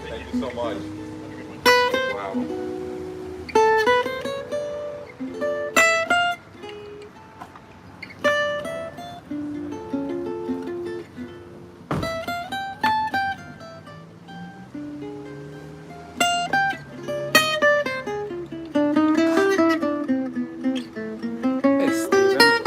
Thank you so much. Wow. Hey, Steven.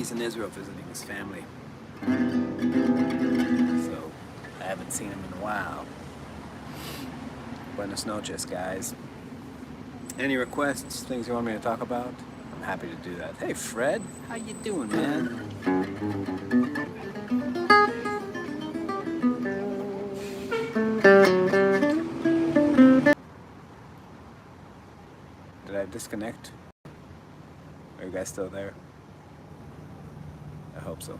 he's in Israel visiting his family. So I haven't seen him in a while. Buenas noches, guys. Any requests, things you want me to talk about? I'm happy to do that. Hey, Fred, how you doing, man? Did I disconnect? Are you guys still there? I hope so.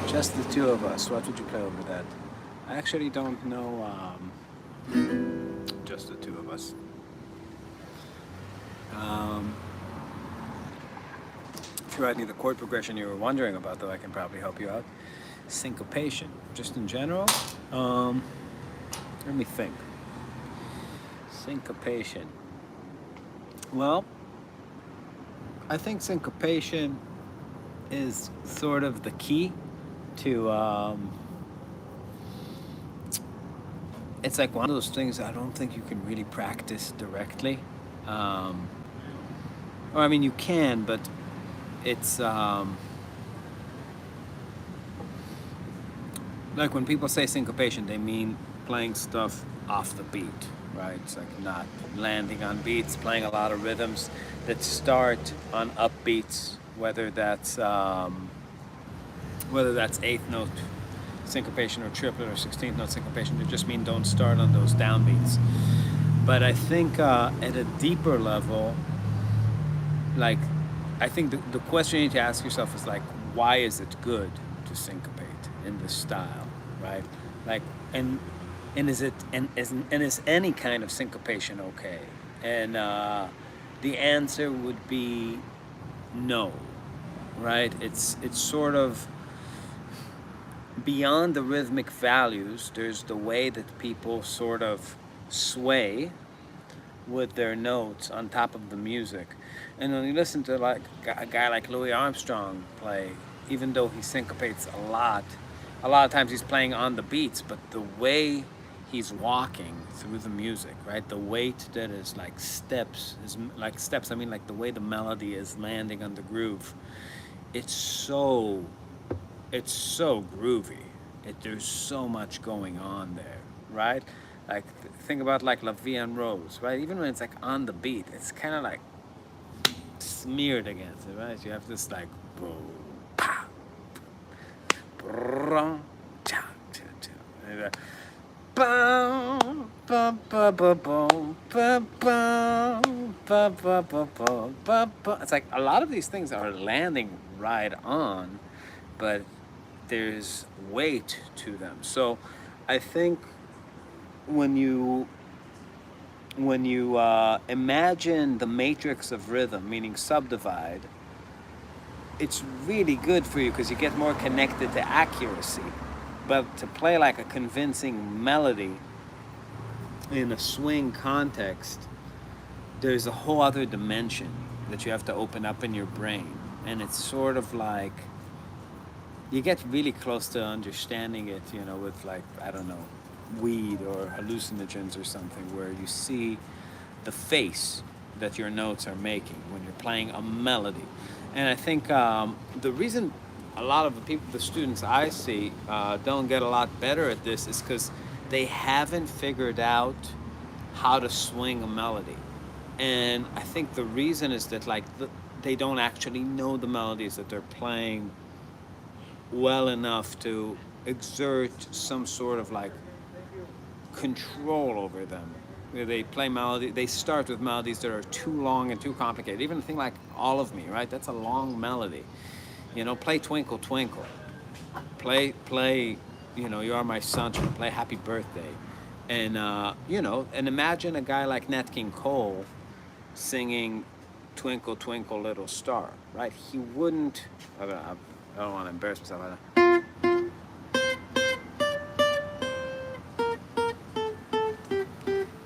Just the two of us. What would you play over that? I actually don't know. Just the two of us. If you write me the chord progression you were wondering about, though, I can probably help you out. Syncopation, just in general. Let me think. Syncopation. Well, I think syncopation is sort of the key to. It's like one of those things I don't think you can really practice directly. Or I mean, you can, but it's like when people say syncopation, they mean playing stuff off the beat, right? It's like not landing on beats, playing a lot of rhythms that start on upbeats, whether that's eighth note syncopation or triplet or 16th note syncopation. They just mean don't start on those downbeats. But I think at a deeper level, like, I think the question you need to ask yourself is like, why is it good to syncopate in this style, right? Like, and is it and is any kind of syncopation okay? And the answer would be no, right? It's sort of beyond the rhythmic values. There's the way that people sort of sway with their notes on top of the music. And when you listen to like a guy like Louis Armstrong play, even though he syncopates a lot of times he's playing on the beats, but the way he's walking through the music, right? The weight that is like steps, I mean like the way the melody is landing on the groove. It's so groovy. There's so much going on there, right? Like, think about like La Vie en Rose, right? Even when it's like on the beat, it's kind of like smeared against it, right? You have this like, boom, pow, brum, cha, cha, cha. Bum, bum, bum, bum, bum, bum, bum, bum, bum, bum, bum, bum. It's like a lot of these things are landing right on, but there's weight to them. So I think when you imagine the matrix of rhythm, meaning subdivide, it's really good for you because you get more connected to accuracy. But to play like a convincing melody in a swing context, there's a whole other dimension that you have to open up in your brain. And it's sort of like, you get really close to understanding it, you know, with like, I don't know, weed or hallucinogens or something, where you see the face that your notes are making when you're playing a melody. And I think the reason a lot of the students I see don't get a lot better at this is because they haven't figured out how to swing a melody. And I think the reason is that like they don't actually know the melodies that they're playing well enough to exert some sort of like control over them. They play melody. They start with melodies that are too long and too complicated. Even a thing like "All of Me," right? That's a long melody. You know, play "Twinkle Twinkle." Play. You know, "You Are My Sunshine." Play "Happy Birthday," and you know, and imagine a guy like Nat King Cole singing "Twinkle Twinkle Little Star," right? He wouldn't. I don't want to embarrass myself.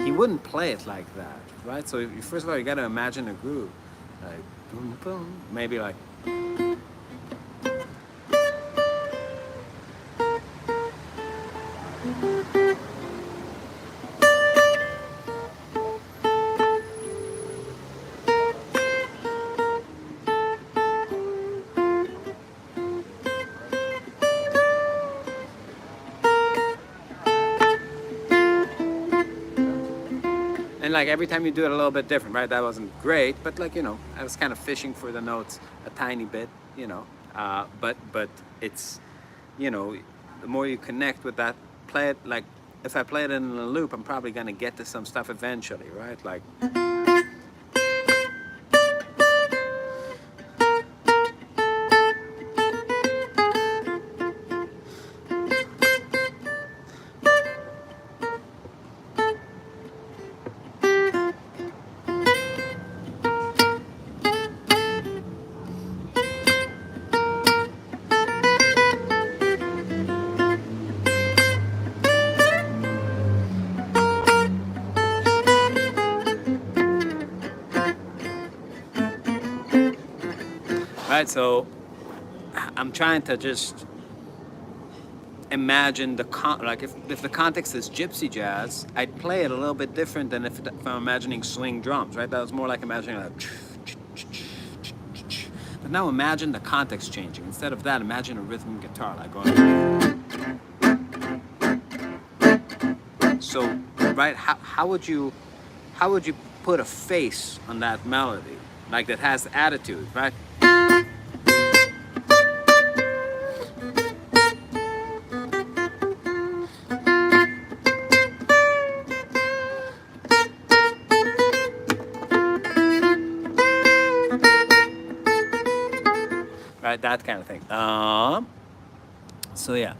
He wouldn't play it like that, right? So first of all, you got to imagine a groove, like boom, boom, maybe like. and like every time you do it a little bit different, right? That wasn't great, but like, you know, I was kind of fishing for the notes a tiny bit, you know. But it's, you know, the more you connect with that, play it like, if I play it in a loop, I'm probably gonna get to some stuff eventually, right? Like. Right, so I'm trying to just imagine like if the context is gypsy jazz, I'd play it a little bit different than if I'm imagining swing drums, right? That was more like imagining like. But now imagine the context changing. Instead of that, imagine a rhythm guitar like going. So, right, how would you put a face on that melody, like that has attitude, right? Right, that kind of thing. So yeah,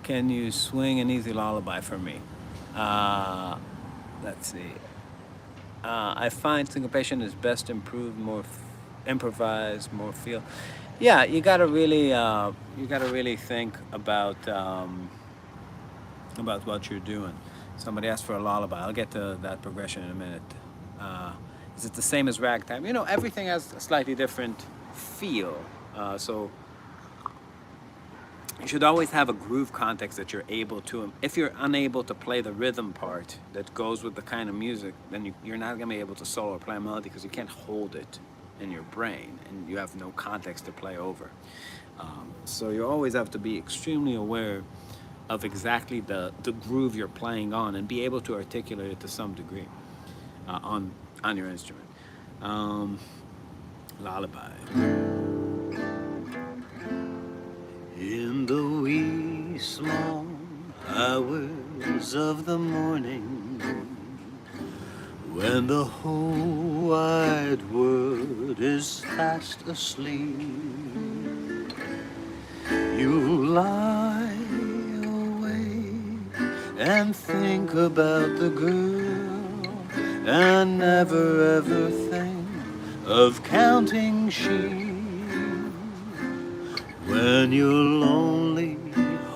can you swing an easy lullaby for me? Let's see. I find syncopation is best improved, improvised, more feel. Yeah, you gotta really think about what you're doing. Somebody asked for a lullaby. I'll get to that progression in a minute. Is it the same as ragtime? You know, everything has a slightly different feel. So you should always have a groove context that you're able to. If you're unable to play the rhythm part that goes with the kind of music, then you're not gonna be able to solo or play a melody because you can't hold it in your brain and you have no context to play over. So you always have to be extremely aware of exactly the groove you're playing on and be able to articulate it to some degree on your instrument. Lullaby. In the wee small hours of the morning, when the whole wide world is fast asleep, you lie awake and think about the girl and never ever think of counting sheep. When your lonely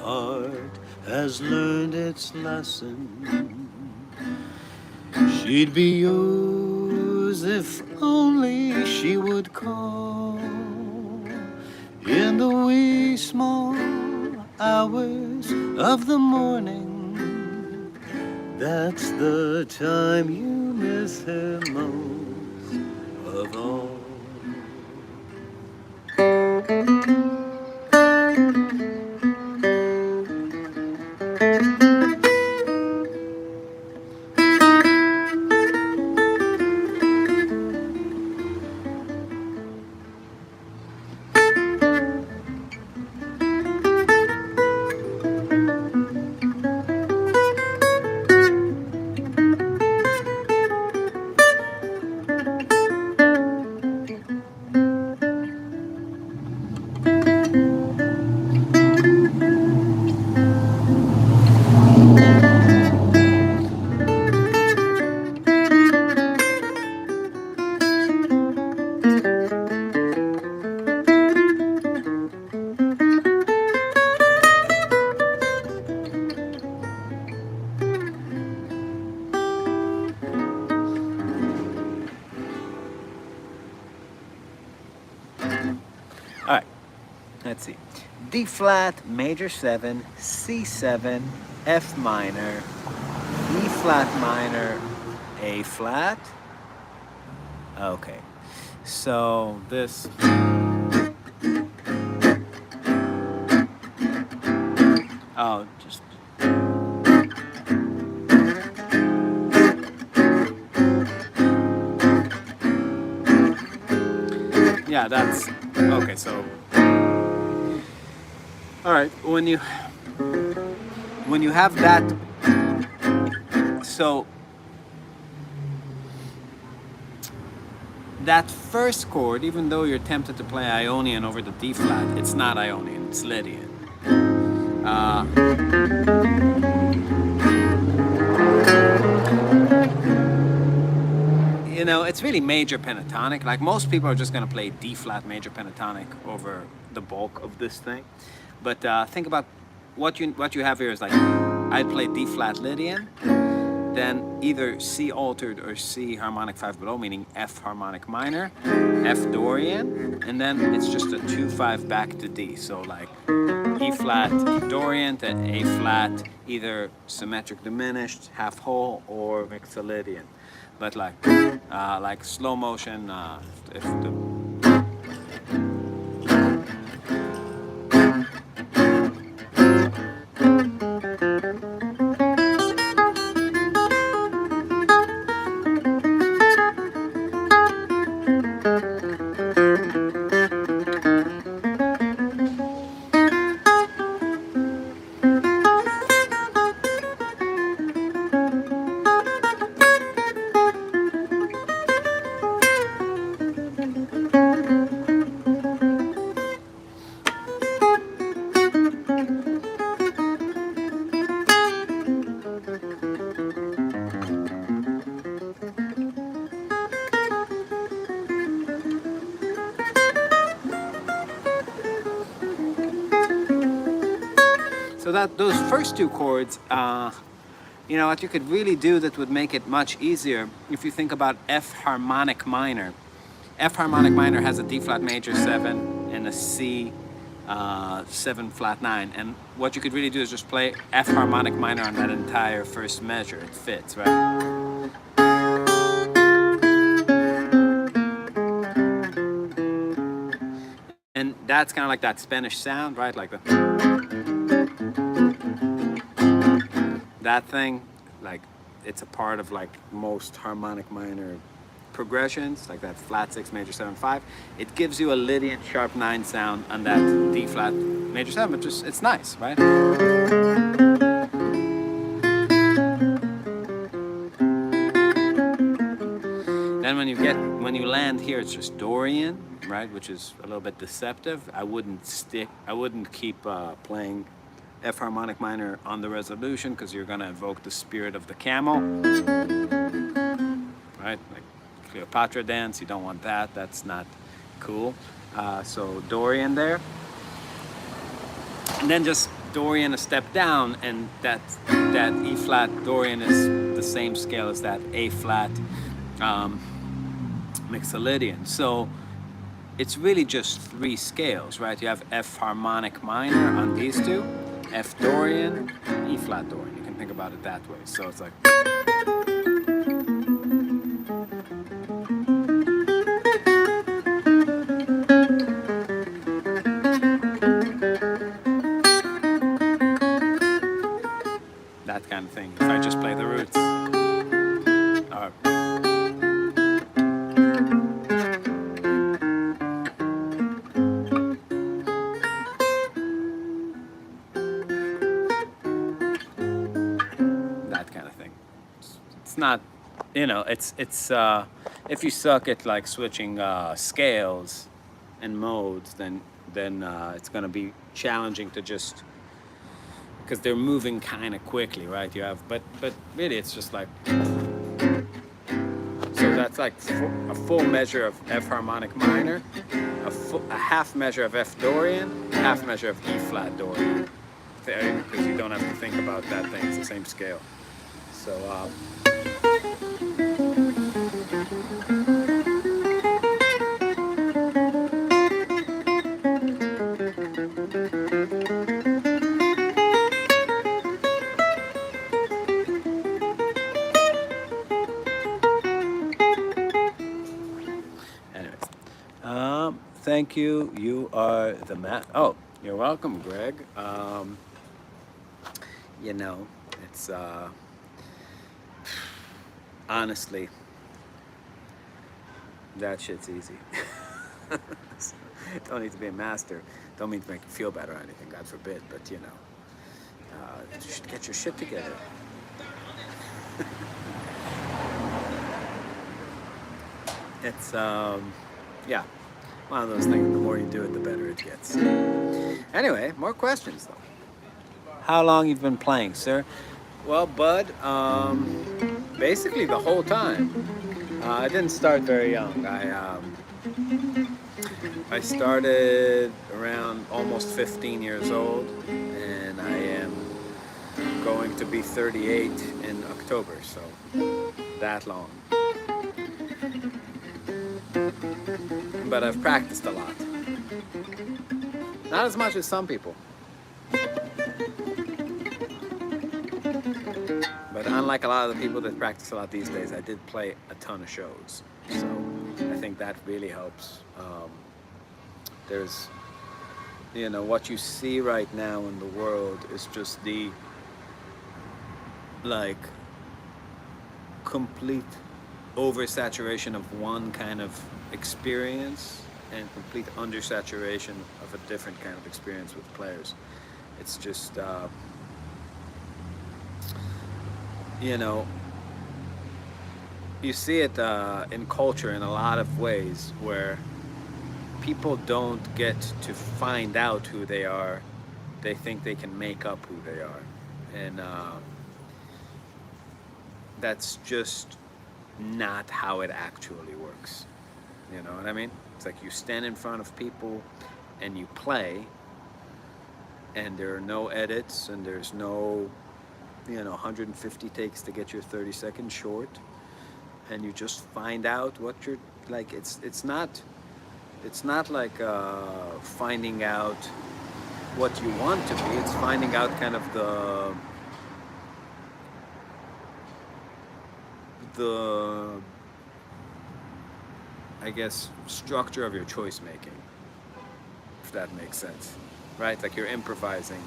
heart has learned its lesson, she'd be yours if only she would call. In the wee small hours of the morning, that's the time you miss her most of all. All right, let's see. D flat, major 7, C7, F minor, E flat minor, A flat. Okay, so this. Oh, just. Yeah, that's okay. So, all right, when you have that, so that first chord, even though you're tempted to play Ionian over the D flat, it's not Ionian, it's Lydian. You know, it's really major pentatonic. Like most people are just going to play D flat major pentatonic over the bulk of this thing. But think about what you have here is like I'd play D flat Lydian, then either C altered or C harmonic 5 below, meaning F harmonic minor, F Dorian, and then it's just a 2-5 back to D. So like E flat Dorian to A flat, either symmetric diminished, half whole, or mixolydian. But like slow motion, if the so that those first two chords, you know what you could really do that would make it much easier if you think about F harmonic minor. F harmonic minor has a D flat major 7 and a C 7 flat 9, and what you could really do is just play F harmonic minor on that entire first measure. It fits, right? And that's kind of like that Spanish sound, right? Like that thing, like it's a part of like most harmonic minor progressions, like that flat 6 major 7 5. It gives you a Lydian sharp 9 sound on that D flat major 7, but just it's nice, right? Then when you land here, it's just Dorian, right, which is a little bit deceptive. I wouldn't keep playing F harmonic minor on the resolution because you're going to evoke the spirit of the camel, right? Like Cleopatra dance, you don't want that. That's not cool. So Dorian there, and then just Dorian a step down, and that E flat Dorian is the same scale as that A flat mixolydian. So it's really just 3 scales, right? You have F harmonic minor on these two, F Dorian, E flat Dorian. You can think about it that way. So it's like that kind of thing. If I just play the roots. That kind of thing. It's not, you know, it's if you suck at like switching scales and modes, then it's going to be challenging to just, because they're moving kind of quickly, right? You have, but really it's just like, so that's like a full measure of F harmonic minor, a half measure of F Dorian, half measure of E flat Dorian, because you don't have to think about that thing. It's the same scale. So thank you. You are the man. Oh, you're welcome, Greg. You know, it's honestly, that shit's easy. Don't need to be a master. Don't mean to make you feel better or anything, God forbid. But you know, you should get your shit together. It's yeah, one of those things. The more you do it, the better it gets. Anyway, more questions though. How long you've been playing, sir? Well, Bud, basically the whole time. I didn't start very young. I started around almost 15 years old, and I am going to be 38 in October, so that long. But I've practiced a lot. Not as much as some people. But unlike a lot of the people that practice a lot these days, I did play a ton of shows. So I think that really helps. There's, you know, what you see right now in the world is just the, like, complete oversaturation of one kind of experience and complete undersaturation of a different kind of experience with players. It's just, you know, you see it in culture in a lot of ways where people don't get to find out who they are. They think they can make up who they are. And that's just not how it actually works. You know what I mean? It's like you stand in front of people and you play, and there are no edits, and there's no, you know, 150 takes to get your 30-second short, and you just find out what you're like. It's not like finding out what you want to be. It's finding out kind of the I guess structure of your choice making, if that makes sense, right? Like you're improvising.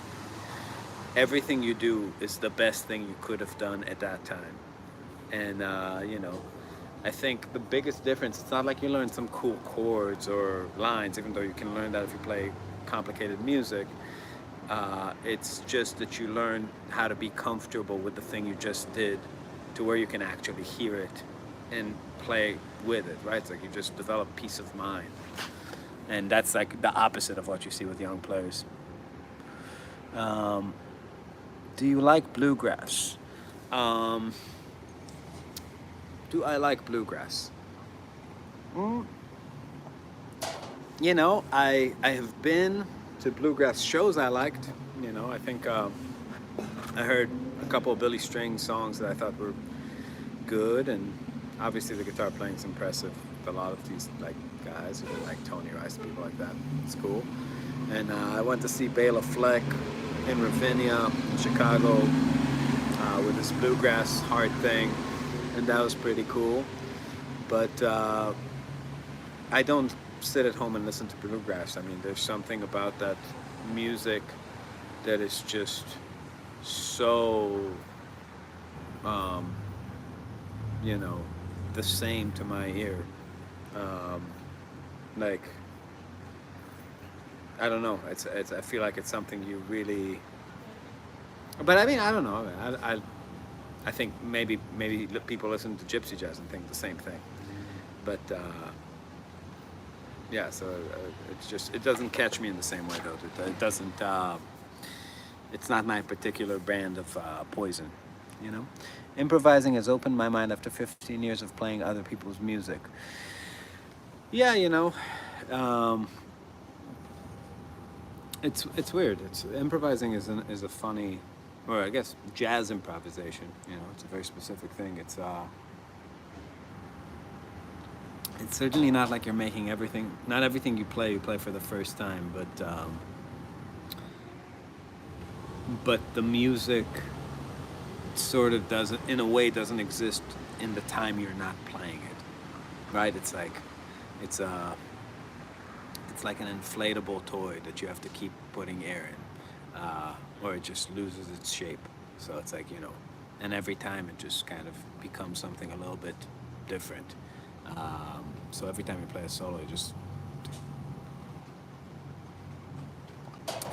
Everything you do is the best thing you could have done at that time. And you know, I think the biggest difference, it's not like you learn some cool chords or lines, even though you can learn that if you play complicated music. It's just that you learn how to be comfortable with the thing you just did to where you can actually hear it and play with it, right? It's like you just develop peace of mind. And that's like the opposite of what you see with young players. Do you like bluegrass? Do I like bluegrass? You know, I have been to bluegrass shows I liked. You know, I think I heard a couple of Billy String songs that I thought were good, and obviously the guitar playing's impressive with a lot of these like guys, like Tony Rice, people like that. It's cool. And I went to see Bela Fleck in Ravinia, Chicago, with this bluegrass hard thing, and that was pretty cool. But I don't sit at home and listen to bluegrass. I mean, there's something about that music that is just so, you know, the same to my ear. Like, I don't know. It's. I feel like it's something you really. But I mean, I don't know. I think maybe people listen to gypsy jazz and think the same thing. But yeah, so it's just, it doesn't catch me in the same way though. It doesn't. It's not my particular brand of poison, you know. Improvising has opened my mind after 15 years of playing other people's music. Yeah, you know. It's weird. It's improvising is a funny, or I guess jazz improvisation. You know, it's a very specific thing. It's certainly not like you're making everything. Not everything you play for the first time. But the music sort of doesn't, in a way, doesn't exist in the time you're not playing it, right? It's like it's like an inflatable toy that you have to keep putting air in, or it just loses its shape. So it's like, you know, and every time it just kind of becomes something a little bit different. So every time you play a solo, it just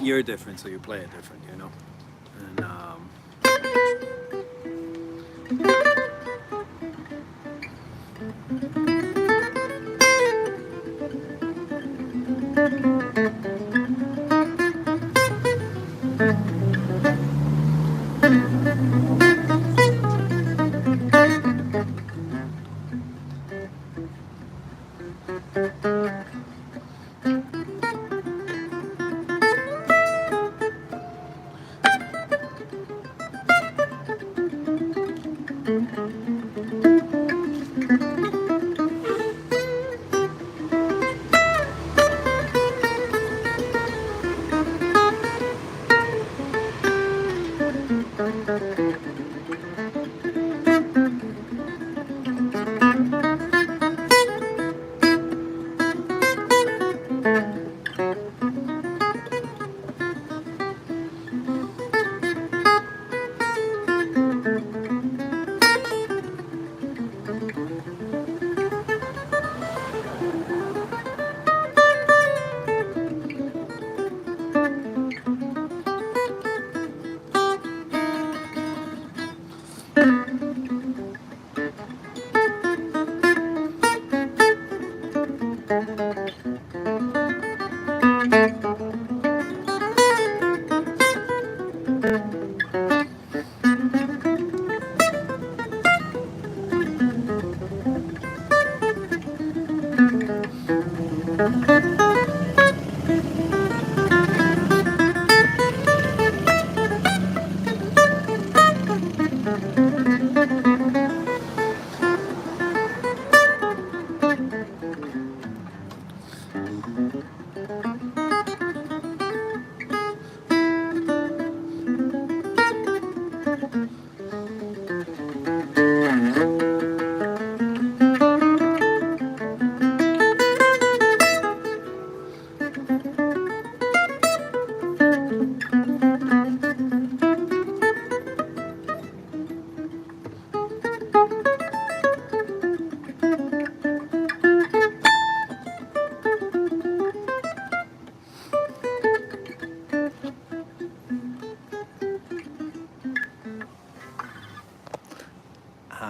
you're different, so you play it different, you know. And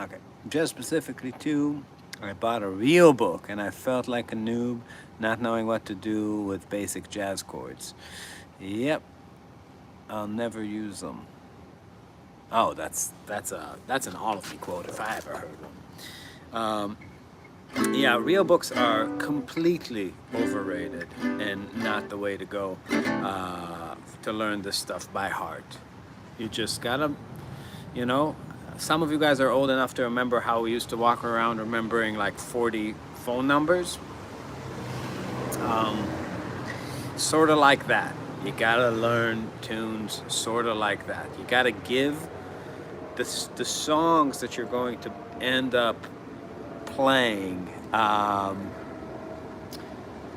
okay, just specifically too, I bought a real book and I felt like a noob, not knowing what to do with basic jazz chords. Yep, I'll never use them. Oh, that's an all of me quote if I ever heard one. Yeah, real books are completely overrated and not the way to go to learn this stuff by heart. You just gotta, you know, some of you guys are old enough to remember how we used to walk around remembering like 40 phone numbers. Sort of like that. You gotta learn tunes sort of like that. You gotta give the songs that you're going to end up playing.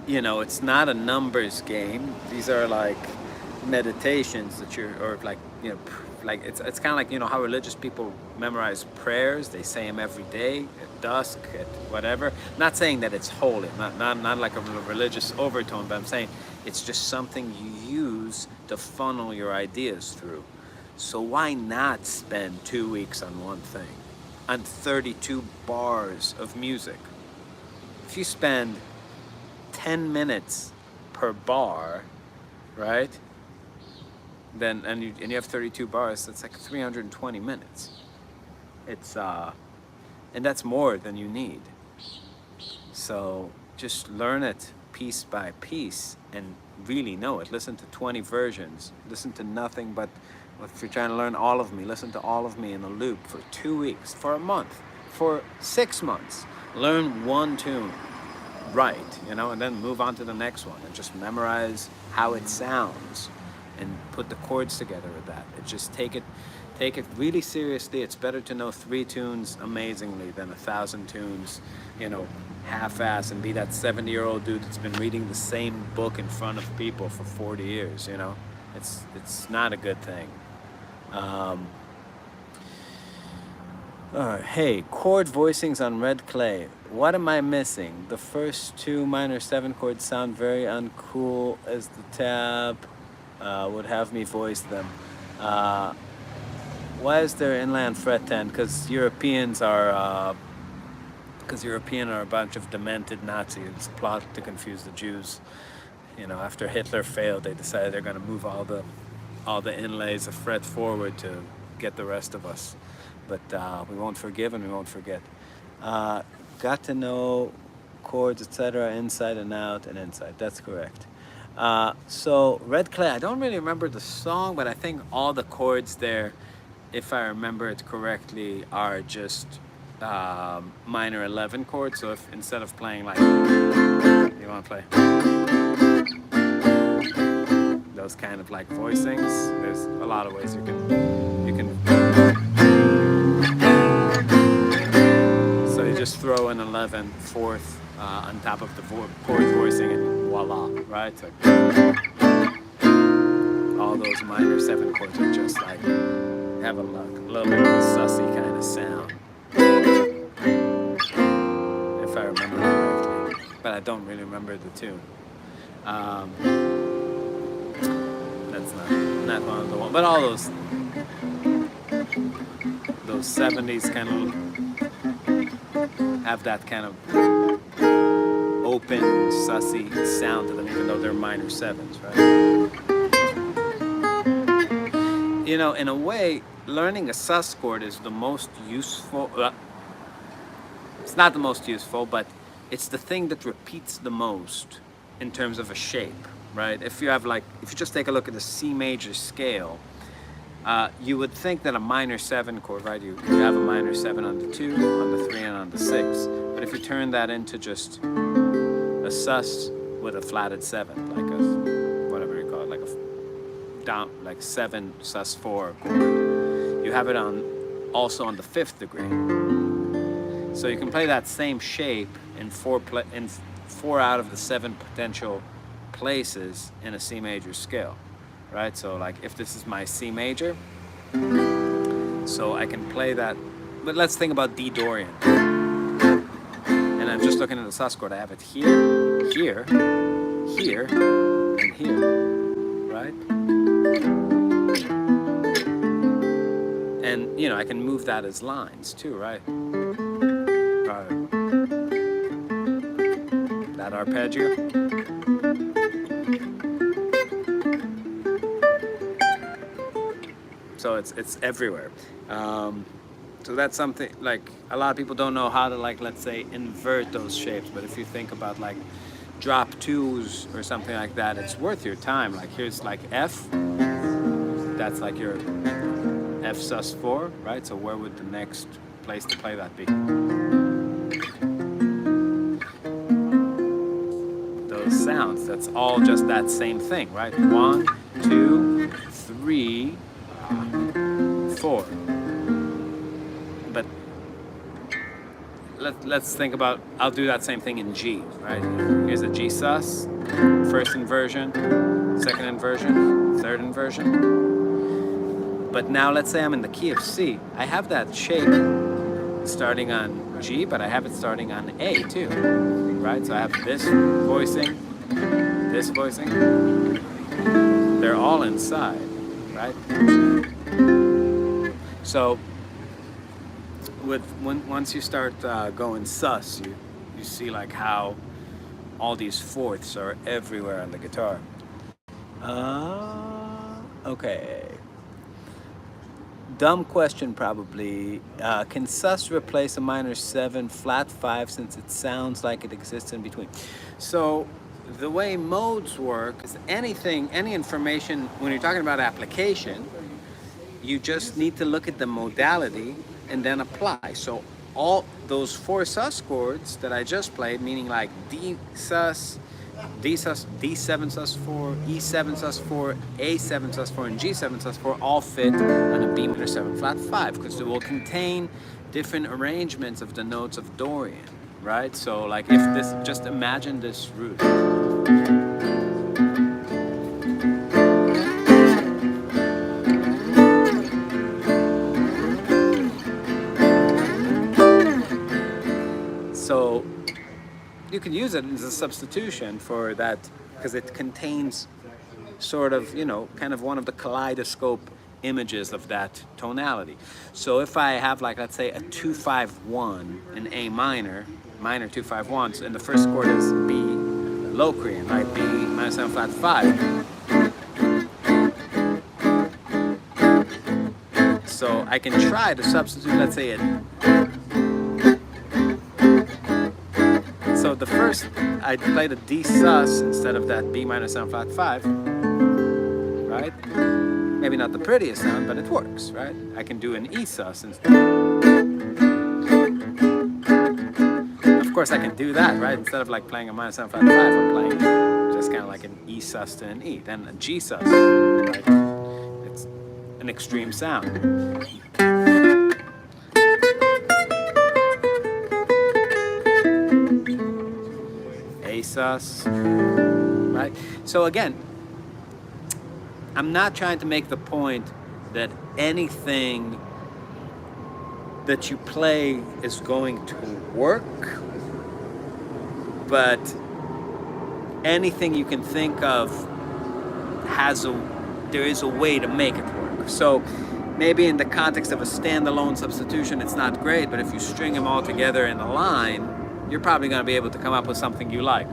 You know, it's not a numbers game. These are like meditations that you're, or like, you know, like it's kind of like, you know, how religious people memorize prayers. They say them every day at dusk, at whatever. Not saying that it's holy, not like a religious overtone, but I'm saying it's just something you use to funnel your ideas through. So why not spend 2 weeks on one thing, on 32 bars of music? If you spend 10 minutes per bar, right? Then and you have 32 bars, that's like 320 minutes. It's and that's more than you need. So just learn it piece by piece and really know it. Listen to 20 versions. Listen to nothing but, if you're trying to learn All of Me, listen to All of Me in a loop for 2 weeks, for a month, for 6 months. Learn one tune right, you know, and then move on to the next one and just memorize how it sounds and put the chords together with that. It just take it really seriously. It's better to know 3 tunes amazingly than 1,000 tunes, you know, half-ass and be that 70-year-old dude that's been reading the same book in front of people for 40 years, you know. It's not a good thing. Hey, chord voicings on red clay. What am I missing? The first 2 minor 7 chords sound very uncool as the tab. would have me voice them. Uh, why is there inland fret 10? Because European are a bunch of demented Nazis plot to confuse the Jews. You know, after Hitler failed, they decided they're going to move all the inlays of fret forward to get the rest of us. But we won't forgive and we won't forget. Got to know chords, etc., inside and out and inside. That's correct. So Red Clay, I don't really remember the song, but I think all the chords there, if I remember it correctly, are just minor 11 chords. So if instead of playing like, you want to play those kind of like voicings, there's a lot of ways you can. So you just throw an 11 fourth on top of the chord voicing and voila, right? So all those minor 7 chords are just like have a little bit of a sussy kind of sound, if I remember correctly, but I don't really remember the tune. That's not one of the ones, but all those 70s kind of have that kind of open, sussy sound to them, even though they're minor 7s, right? You know, in a way, learning a sus chord is the most useful. It's not the most useful, but it's the thing that repeats the most in terms of a shape, right? If you just take a look at the C major scale, you would think that a minor 7 chord, right? You have a minor 7 on the 2, on the 3, and on the 6. But if you turn that into just a sus with a flatted 7, like a, whatever you call it, like a down, like 7 sus 4 chord, you have it also on the 5th degree. So you can play that same shape in 4 out of the 7 potential places in a C major scale, right? So like if this is my C major, so I can play that, but let's think about D Dorian. And I'm just looking at the sus chord. I have it here, here, here, and here, right? And, you know, I can move that as lines too, right? That arpeggio. So it's everywhere. So that's something, like, a lot of people don't know how to, like, let's say, invert those shapes. But if you think about, like, drop 2s or something like that, it's worth your time. Like, here's, like, F. That's, like, your F sus 4, right? So where would the next place to play that be? Those sounds, that's all just that same thing, right? 1, 2, 3, 4. But let's think about, I'll do that same thing in G, right? Here's a G sus, first inversion, second inversion, third inversion. But now let's say I'm in the key of C. I have that shape starting on G, but I have it starting on A too, right? So I have this voicing. They're all inside, right? So once you start going sus, you see like how all these fourths are everywhere on the guitar. Okay. Dumb question probably. Can sus replace a minor 7 flat 5 since it sounds like it exists in between? So the way modes work is any information, when you're talking about application, you just need to look at the modality and then apply. So all those 4 sus chords that I just played, meaning like D sus, D7 sus 4, E7 sus 4, A7 sus 4, and G7 sus 4 all fit on a B minor 7 flat 5 because it will contain different arrangements of the notes of Dorian, right? So like if this, just imagine this root. So you can use it as a substitution for that because it contains sort of, you know, kind of one of the kaleidoscope images of that tonality. So if I have, like, let's say a 2-5-1 in A minor, minor 2-5-1, and the first chord is B Locrian, right? B minor 7 flat 5. So I can try to substitute, let's say it. So the first, I played a D sus instead of that B minor 7 flat 5, right? Maybe not the prettiest sound, but it works, right? I can do an E sus instead. Of course, I can do that, right? Instead of like playing a minor 7 flat 5, I'm playing just kind of like an E sus to an E, then a G sus, right? It's an extreme sound. A sus, right? So again, I'm not trying to make the point that anything that you play is going to work, but anything you can think of there is a way to make it work. So maybe in the context of a standalone substitution, it's not great, but if you string them all together in a line, you're probably going to be able to come up with something you like.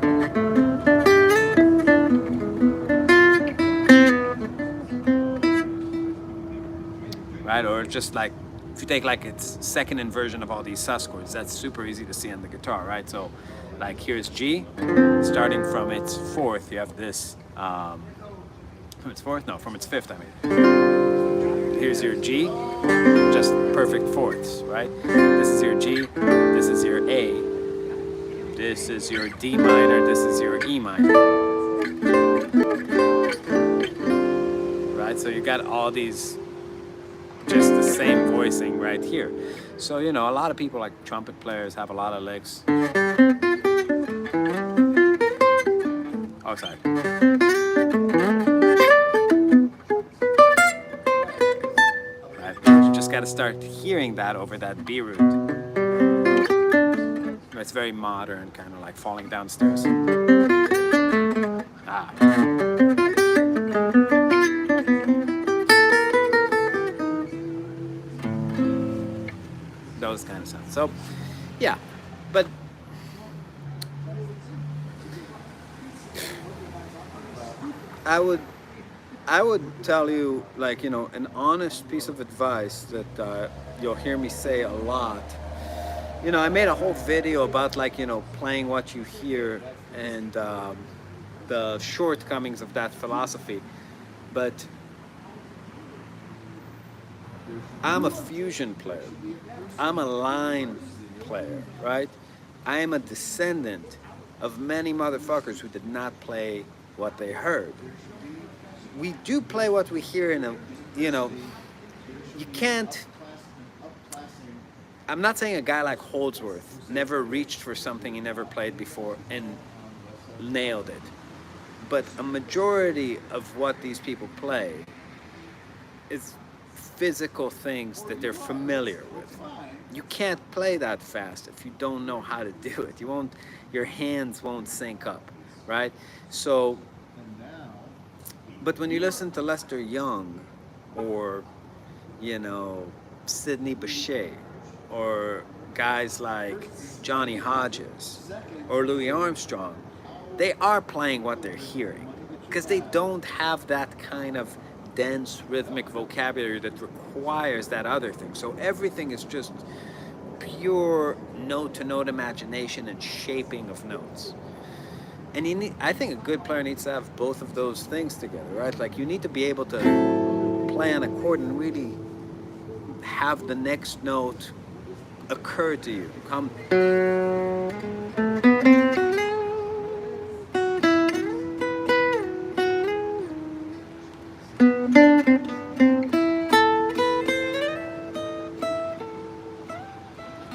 Right? Or just like, if you take like its second inversion of all these sus chords, that's super easy to see on the guitar, right? So like here's G, starting from its fourth, you have this, from its fourth? No, from its fifth, I mean. Here's your G, just perfect fourths, right? This is your G, this is your A, this is your D minor, this is your E minor. Right, so you got all these, just the same voicing right here. So, you know, a lot of people, like trumpet players, have a lot of licks. Oh, sorry. Right, you just got to start hearing that over that B root. It's very modern, kind of like falling downstairs. Ah. Those kind of sounds. So, yeah, but I would tell you, like, you know, an honest piece of advice that you'll hear me say a lot. You know, I made a whole video about, like, you know, playing what you hear and the shortcomings of that philosophy, but I'm a fusion player. I'm a line player, right? I am a descendant of many motherfuckers who did not play what they heard. We do play what we hear in a, you know, you can't, I'm not saying a guy like Holdsworth never reached for something he never played before and nailed it. But a majority of what these people play is physical things that they're familiar with. You can't play that fast if you don't know how to do it. You won't, your hands won't sync up, right? So, but when you listen to Lester Young or, you know, Sidney Bechet or guys like Johnny Hodges or Louis Armstrong, they are playing what they're hearing because they don't have that kind of dense rhythmic vocabulary that requires that other thing. So everything is just pure note-to-note imagination and shaping of notes. And you need, I think a good player needs to have both of those things together, right? Like you need to be able to play an chord and really have the next note occur to you. Come.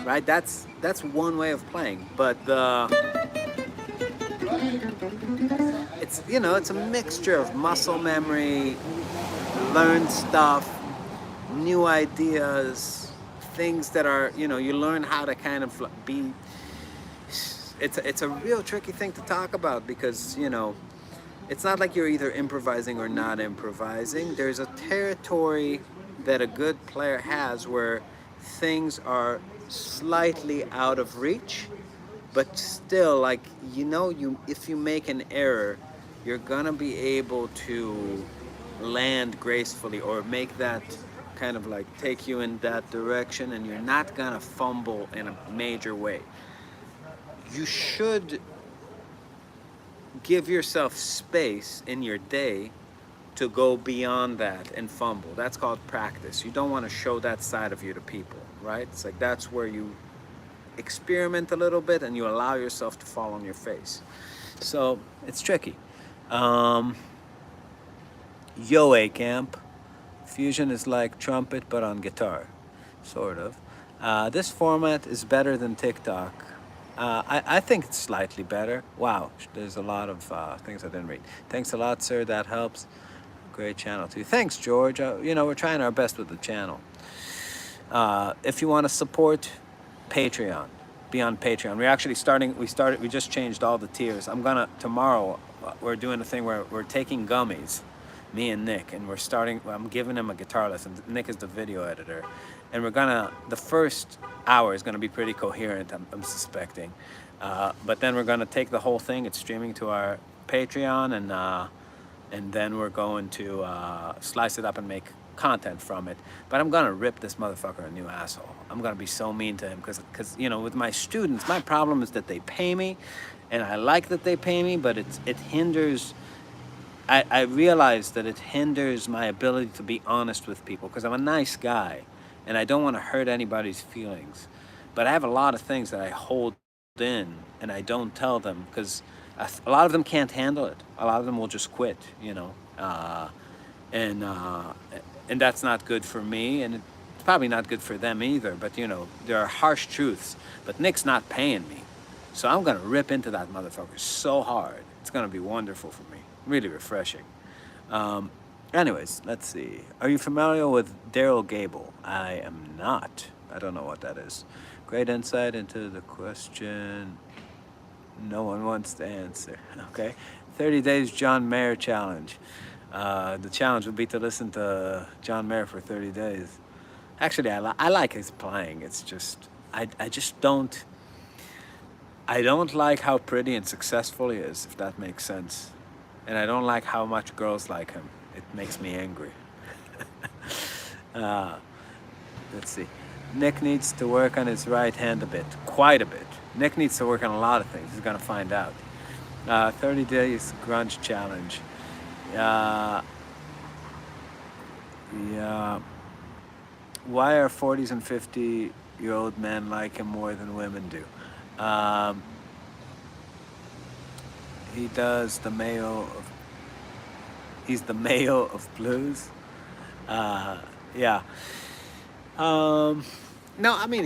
Right? That's one way of playing, but it's, you know, it's a mixture of muscle memory, learned stuff, new ideas, things that are, you know, you learn how to kind of be. It's a real tricky thing to talk about because, you know, it's not like you're either improvising or not improvising. There's a territory that a good player has where things are slightly out of reach, but still, like, you if you make an error, you're gonna be able to land gracefully or make that kind of like take you in that direction, and you're not gonna fumble in a major way. You should give yourself space in your day to go beyond that and fumble. That's called practice. You don't want to show that side of you to people, right? It's like that's where you experiment a little bit and you allow yourself to fall on your face. So it's tricky. Yo, A Camp. Fusion is like trumpet but on guitar, sort of. This format is better than TikTok. I think it's slightly better. Wow, there's a lot of things I didn't read. Thanks a lot, sir. That helps. Great channel too. Thanks, George. We're trying our best with the channel. If you want to support Patreon, be on Patreon. We just changed all the tiers. Tomorrow, we're doing a thing where we're taking gummies, me and Nick, and I'm giving him a guitar lesson. Nick is the video editor. And the first hour is gonna be pretty coherent, I'm suspecting. But then we're gonna take the whole thing, it's streaming to our Patreon, and then we're going to slice it up and make content from it. But I'm gonna rip this motherfucker a new asshole. I'm gonna be so mean to him because with my students, my problem is that they pay me, and I like that they pay me, but it hinders. I realize that it hinders my ability to be honest with people because I'm a nice guy, and I don't want to hurt anybody's feelings. But I have a lot of things that I hold in and I don't tell them because a lot of them can't handle it. A lot of them will just quit, and that's not good for me, and it's probably not good for them either. But there are harsh truths. But Nick's not paying me, so I'm gonna rip into that motherfucker so hard. It's gonna be wonderful for me, really refreshing. Anyways, let's see. Are you familiar with Daryl Gable? I am not. I don't know what that is. Great insight into the question no one wants to answer. Okay. 30 Days John Mayer Challenge. The challenge would be to listen to John Mayer for 30 days. Actually, I like his playing. It's just, I just don't, I don't like how pretty and successful he is, if that makes sense. And I don't like how much girls like him. It makes me angry. Let's see. Nick needs to work on his right hand a bit, quite a bit. Nick needs to work on a lot of things. He's gonna find out. 30 Days Grunge Challenge. Yeah. Why are 40s and 50-year-old men like him more than women do? He does the Mayo of. He's the Mayo of blues. Yeah. No, I mean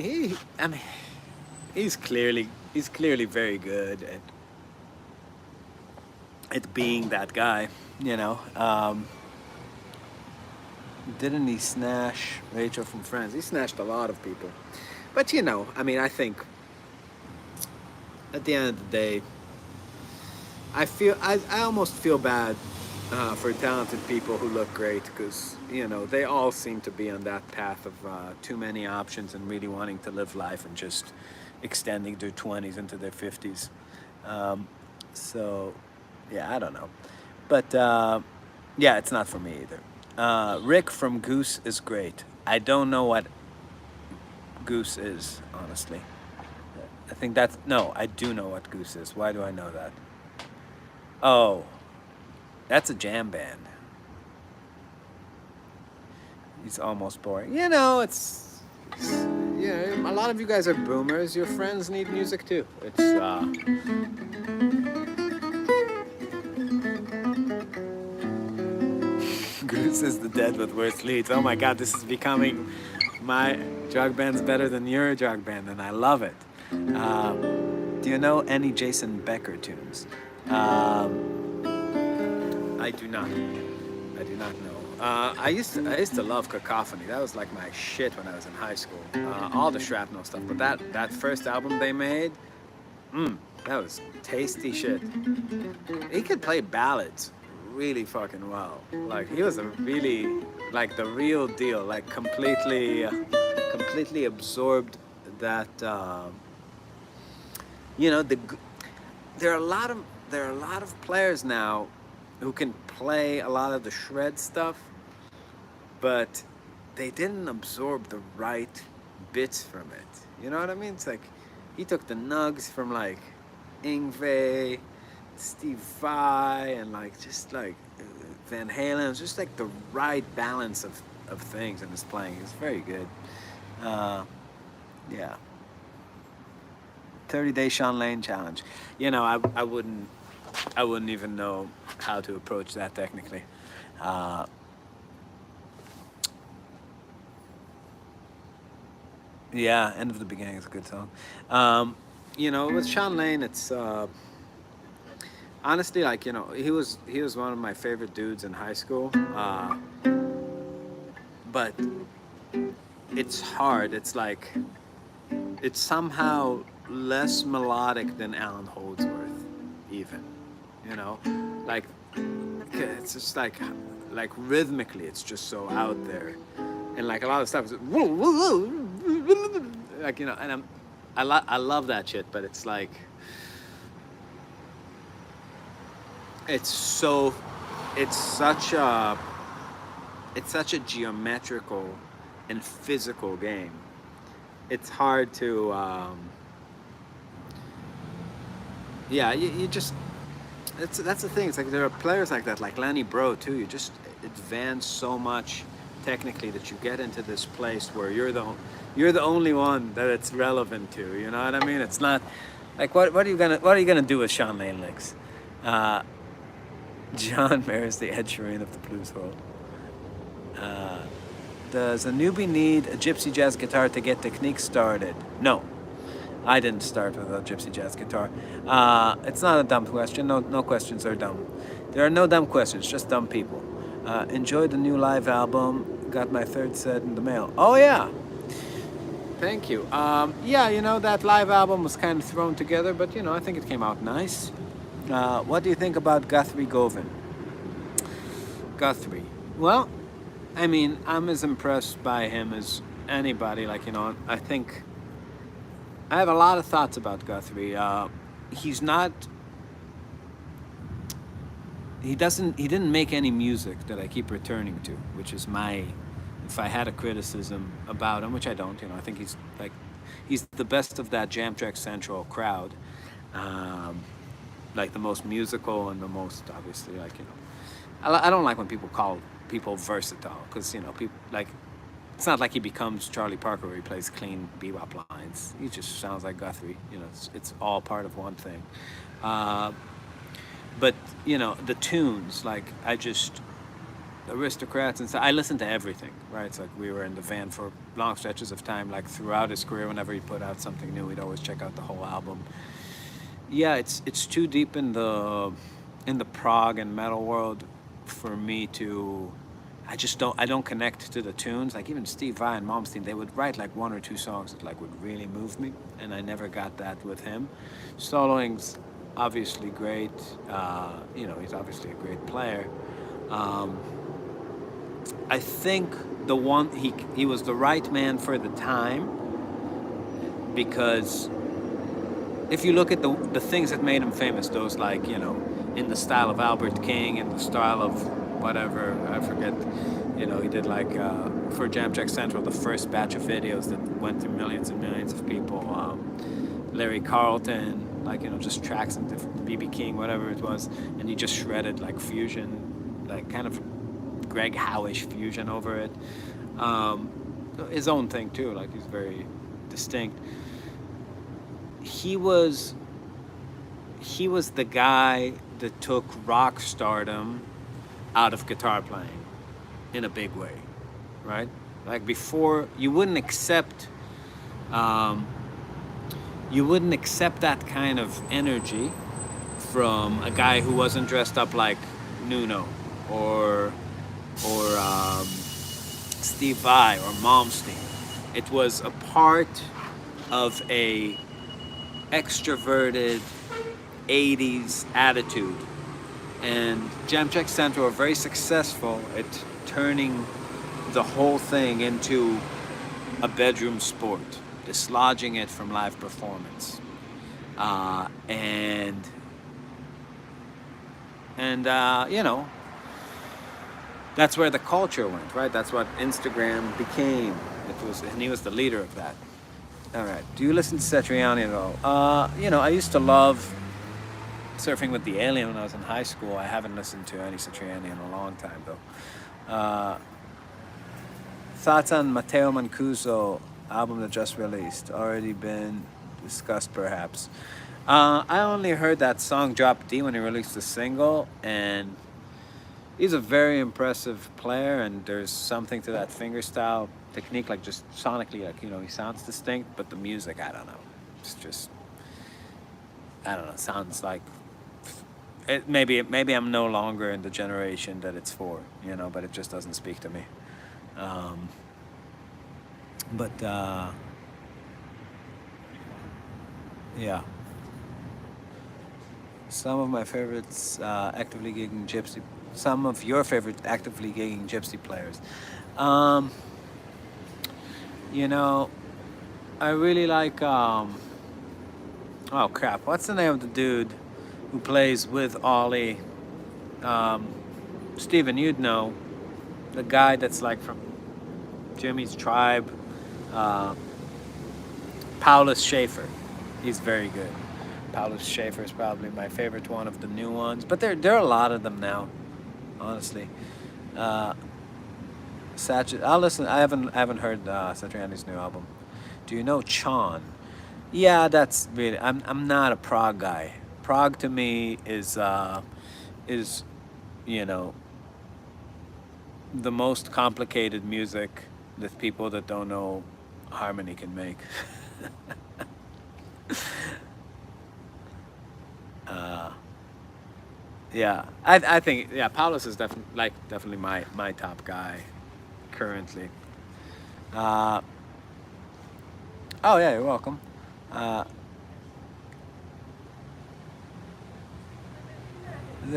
he's clearly very good at being that guy. Didn't he snatch Rachel from Friends? He snatched a lot of people. But I think at the end of the day, I almost feel bad for talented people who look great because they all seem to be on that path of too many options and really wanting to live life and just extending their 20s into their 50s. So yeah, I don't know, but yeah, it's not for me either. Rick from Goose is great. I don't know what Goose is, honestly. I do know what Goose is. Why do I know that? Oh, that's a jam band. He's almost boring. It's a lot of you guys are boomers. Your friends need music too. It's Goose is the dead with worse leads. Oh my God, this is becoming my drug band's better than your drug band, and I love it. Do you know any Jason Becker tunes? I do not. I do not know. I used to love Cacophony. That was like my shit when I was in high school. All the Shrapnel stuff. But that first album they made, That was tasty shit. He could play ballads really fucking well. Like he was a really like the real deal. Like completely absorbed that. You know the there are a lot of players now who can play a lot of the shred stuff, but they didn't absorb the right bits from it. You know what I mean? It's like he took the nugs from like Ingve, Steve Vai, and like just like Van Halen. It's just like the right balance of things in his playing. It's very good. Yeah. 30-day Sean Lane challenge. You know, I wouldn't even know how to approach that technically. Yeah, End of the Beginning is a good song. You know, with Sean Lane, it's honestly like, you know, he was one of my favorite dudes in high school. But it's hard. It's like it's somehow less melodic than Alan Holdsworth, even. You know, like it's just like rhythmically, it's just so out there, and like a lot of stuff is like, you know, and I love that shit, but it's like it's so it's such a geometrical and physical game. It's hard to yeah, you just that's the thing. It's like there are players like that, like Lanny Bro too. You just advance so much technically that you get into this place where you're the only one that it's relevant to. You know what I mean? It's not like what are you gonna do with Sean Lane licks? John Mayer is the Ed Sheeran of the blues world. Does a newbie need a gypsy jazz guitar to get technique started? No. I didn't start with a gypsy jazz guitar. It's not a dumb question. No questions are dumb. There are no dumb questions, just dumb people. Enjoyed the new live album. Got my third set in the mail. Oh yeah. Thank you. Yeah, you know, that live album was kind of thrown together, but you know, I think it came out nice. What do you think about Guthrie Govan? Guthrie. Well, I mean, I'm as impressed by him as anybody. Like, you know, I think I have a lot of thoughts about Guthrie. He didn't make any music that I keep returning to, which is if I had a criticism about him, which I don't, you know, I think he's the best of that Jam Track Central crowd. Like the most musical and the most, obviously, like, you know, I don't like when people call people versatile, because, you know, people like, it's not like he becomes Charlie Parker where he plays clean bebop lines. He just sounds like Guthrie. You know, it's all part of one thing. But, you know, the tunes, like, Aristocrats and stuff, I listen to everything, right? It's like we were in the van for long stretches of time, like throughout his career. Whenever he put out something new, we'd always check out the whole album. Yeah, it's too deep in the prog and metal world for me to. I don't connect to the tunes. Like even Steve Vai and Malmsteen, they would write like one or two songs that like would really move me, and I never got that with him. Soloing's obviously great. You know, he's obviously a great player. I think he was the right man for the time, because if you look at the things that made him famous, those like, you know, in the style of Albert King, in the style of whatever, I forget, you know, he did like for Jam Jack Central, the first batch of videos that went through millions and millions of people. Larry Carlton, like, you know, just tracks and different, BB King, whatever it was, and he just shredded like fusion, like kind of Greg Howish fusion over it. His own thing too, like he's very distinct. He was the guy that took rock stardom out of guitar playing in a big way, right? Like before, you wouldn't accept that kind of energy from a guy who wasn't dressed up like Nuno or Steve Vai or Malmsteen. It was a part of a extroverted, 80s attitude. And Jam Check Center were very successful at turning the whole thing into a bedroom sport, dislodging it from live performance. You know, that's where the culture went, right? That's what Instagram became. And he was the leader of that. All right. Do you listen to Satriani at all? You know, I used to love Surfing with the Alien when I was in high school. I haven't listened to any Satriani in a long time, though. Thoughts on Matteo Mancuso album that just released? Already been discussed, perhaps. I only heard that song Drop D when he released the single, and he's a very impressive player, and there's something to that fingerstyle technique, like just sonically, like, you know, he sounds distinct, but the music, I don't know. It's just, I don't know, sounds like, maybe I'm no longer in the generation that it's for, you know, but it just doesn't speak to me. Yeah. Some of my favorites actively gigging gypsy. Some of your favorite actively gigging gypsy players. You know, I really like. Oh crap! What's the name of the dude who plays with Ollie? Steven, you'd know. The guy that's like from Jimmy's Tribe. Paulus Schaefer. He's very good. Paulus Schaefer is probably my favorite one of the new ones, but there are a lot of them now, honestly. I'll listen. I haven't heard Satriani's new album. Do you know Chan? Yeah, that's really. I'm not a prog guy. Prog to me is you know, the most complicated music that people that don't know harmony can make. Yeah, I think, yeah, Paulus is definitely my top guy currently. Oh yeah, you're welcome. Yeah,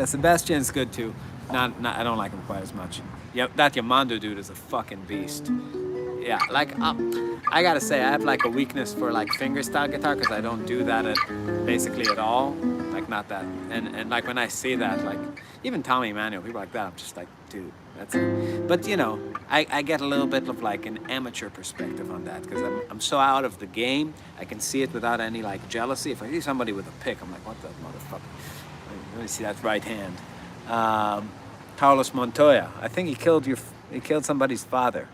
Sebastian's good too. Not I don't like him quite as much. Yeah, that Yamando dude is a fucking beast. Yeah, like I gotta say, I have like a weakness for like fingerstyle guitar because I don't do that basically at all. Like not that, and like when I see that, like even Tommy Emmanuel, people like that, I'm just like, dude, that's it. But you know, I get a little bit of like an amateur perspective on that because I'm so out of the game. I can see it without any like jealousy. If I see somebody with a pick, I'm like, what the motherfucker? Let me see that right hand. Carlos Montoya, I think he killed somebody's father.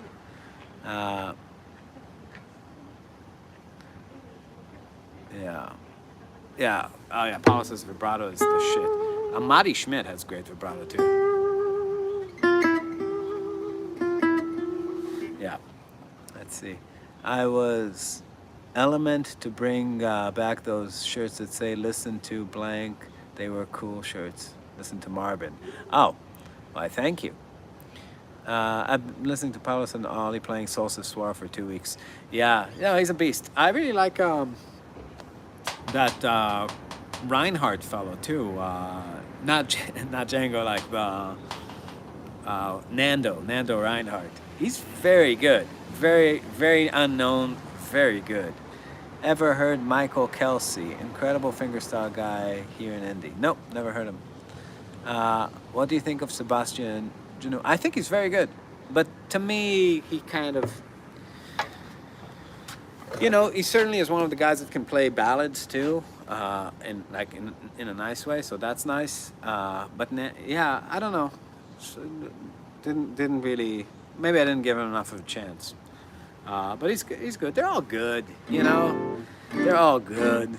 Yeah. Oh yeah, Paulus's vibrato is the shit. Amadi Schmidt has great vibrato too. Yeah. Let's see. I was Element to bring back those shirts that say "Listen to blank." They were cool shirts. Listen to Marvin. Oh, why? Thank you. I've been listening to Paulus and Ollie playing Solstice Soir for 2 weeks. Yeah, he's a beast. I really like that Reinhardt fellow too. Not Django, like the Nando Reinhardt. He's very good. Very, very unknown. Very good. Ever heard Michael Kelsey? Incredible fingerstyle guy here in Indy. Nope, never heard him. What do you think of Sebastian? I think he's very good, but to me, he kind of, he certainly is one of the guys that can play ballads too, in a nice way. So that's nice. But yeah, I don't know. Didn't really. Maybe I didn't give him enough of a chance. But he's good. They're all good. They're all good.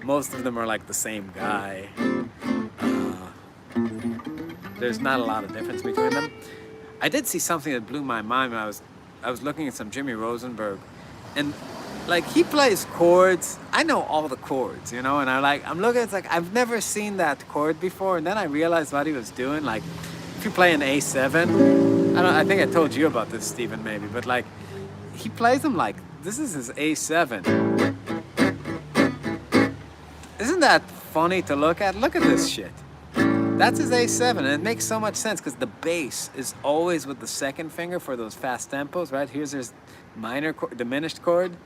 Most of them are like the same guy. There's not a lot of difference between them. I did see something that blew my mind when I was looking at some Jimmy Rosenberg, and like he plays chords. I know all the chords, and I'm looking. It's like I've never seen that chord before, and then I realized what he was doing. Like if you play an A7, I think I told you about this, Stephen, maybe, but like he plays them like this is his A7. Isn't that funny to look at? Look at this shit. That's his A7, and it makes so much sense because the bass is always with the second finger for those fast tempos, right? Here's his minor diminished chord.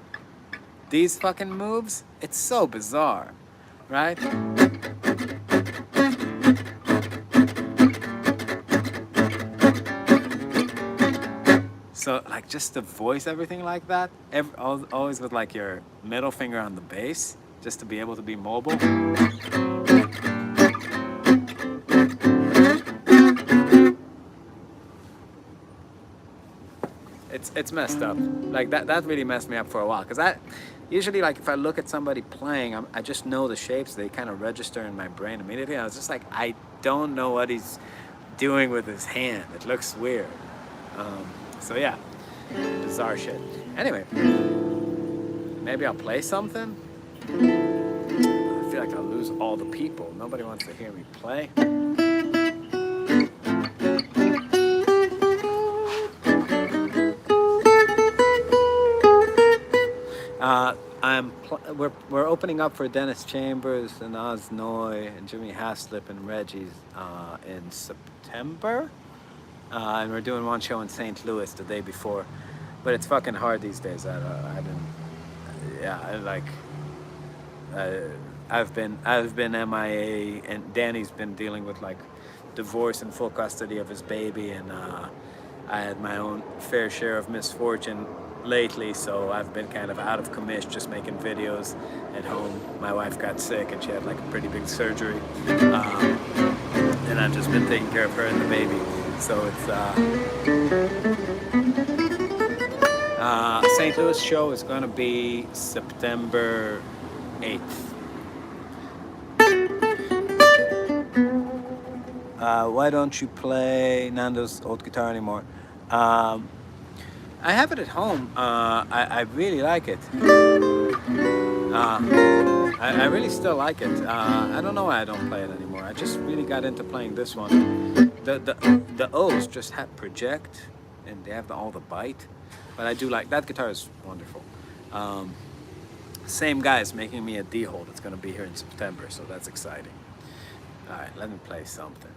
These fucking moves, it's so bizarre, right? So like just to voice everything like that, always with like your middle finger on the bass, just to be able to be mobile. It's messed up. Like that really messed me up for a while. Cause I usually, like, if I look at somebody playing, I just know the shapes. They kind of register in my brain immediately. I was just like, I don't know what he's doing with his hand. It looks weird. So yeah, bizarre shit. Anyway, maybe I'll play something. I feel like I'll lose all the people. Nobody wants to hear me play. We're opening up for Dennis Chambers and Oz Noy and Jimmy Haslip and Reggie's in September, and we're doing one show in St. Louis the day before, but it's fucking hard these days. I've been MIA, and Danny's been dealing with like divorce and full custody of his baby, and I had my own fair share of misfortune lately, so I've been kind of out of commission, just making videos at home. My wife got sick and she had like a pretty big surgery, and I've just been taking care of her and the baby. So it's St. Louis show is gonna be September 8th. Why don't you play Nando's old guitar anymore? I have it at home. I really like it. I really still like it. I don't know why I don't play it anymore. I just really got into playing this one. The O's just have project, and they have all the bite. But I do like that guitar is wonderful. Same guy's making me a D-hole that's gonna be here in September, so that's exciting. All right, let me play something.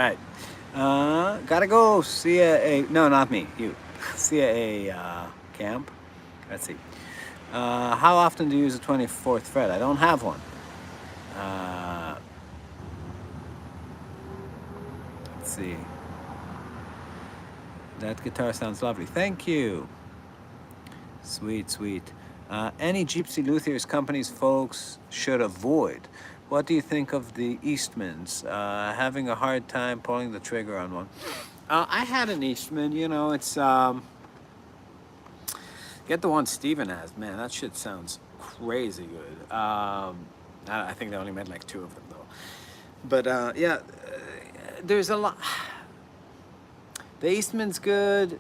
right. Gotta go see no, not me, you. See a camp. Let's see. How often do you use the 24th fret? I don't have one. Let's see. That guitar sounds lovely. Thank you. Sweet, sweet. Any gypsy luthiers companies folks should avoid. What do you think of the Eastmans? Having a hard time pulling the trigger on one. I had an Eastman, you know, it's, get the one Steven has, man, that shit sounds crazy good. I think they only made like 2 of them though. But yeah, there's a lot. The Eastman's good.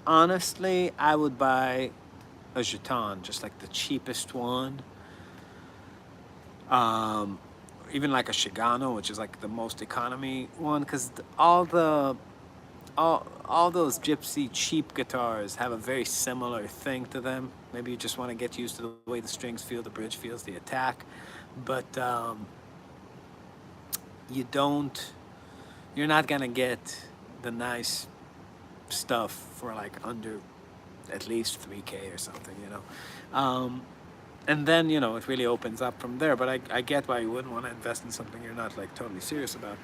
Honestly, I would buy a Jeton, just like the cheapest one. Even like a Shigano, which is like the most economy one, because all those gypsy cheap guitars have a very similar thing to them. Maybe you just want to get used to the way the strings feel, the bridge feels, the attack, but you're not gonna get the nice stuff for like under at least 3K or something, you know. And then, you know, it really opens up from there. But I get why you wouldn't want to invest in something you're not like totally serious about.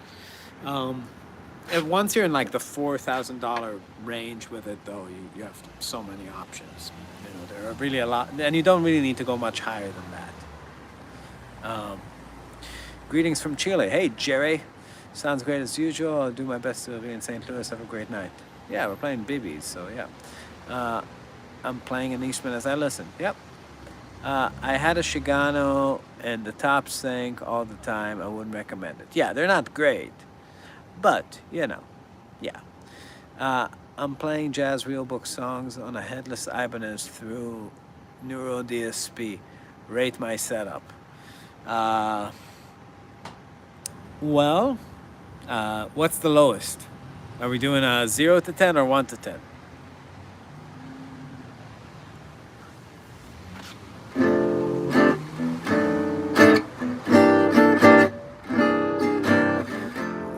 And once you're in like the $4,000 range with it, though, you have so many options. You know, there are really a lot, and you don't really need to go much higher than that. Greetings from Chile. Hey, Jerry. Sounds great as usual. I'll do my best to be in St. Louis. Have a great night. Yeah, we're playing Bibbies, so yeah. I'm playing an Eastman as I listen. Yep. I had a Shigano and the top sank all the time. I wouldn't recommend it. Yeah, they're not great, but you know, yeah. I'm playing jazz real book songs on a headless Ibanez through Neuro DSP. Rate my setup. Well, what's the lowest? Are we doing a 0 to 10 or 1 to 10?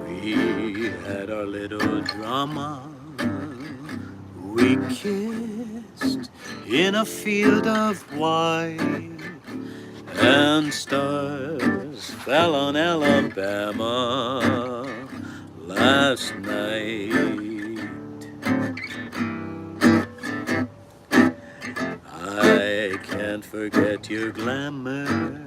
We had our little drama. We kissed in a field of wine, and stars fell on Alabama last night. I can't forget your glamour.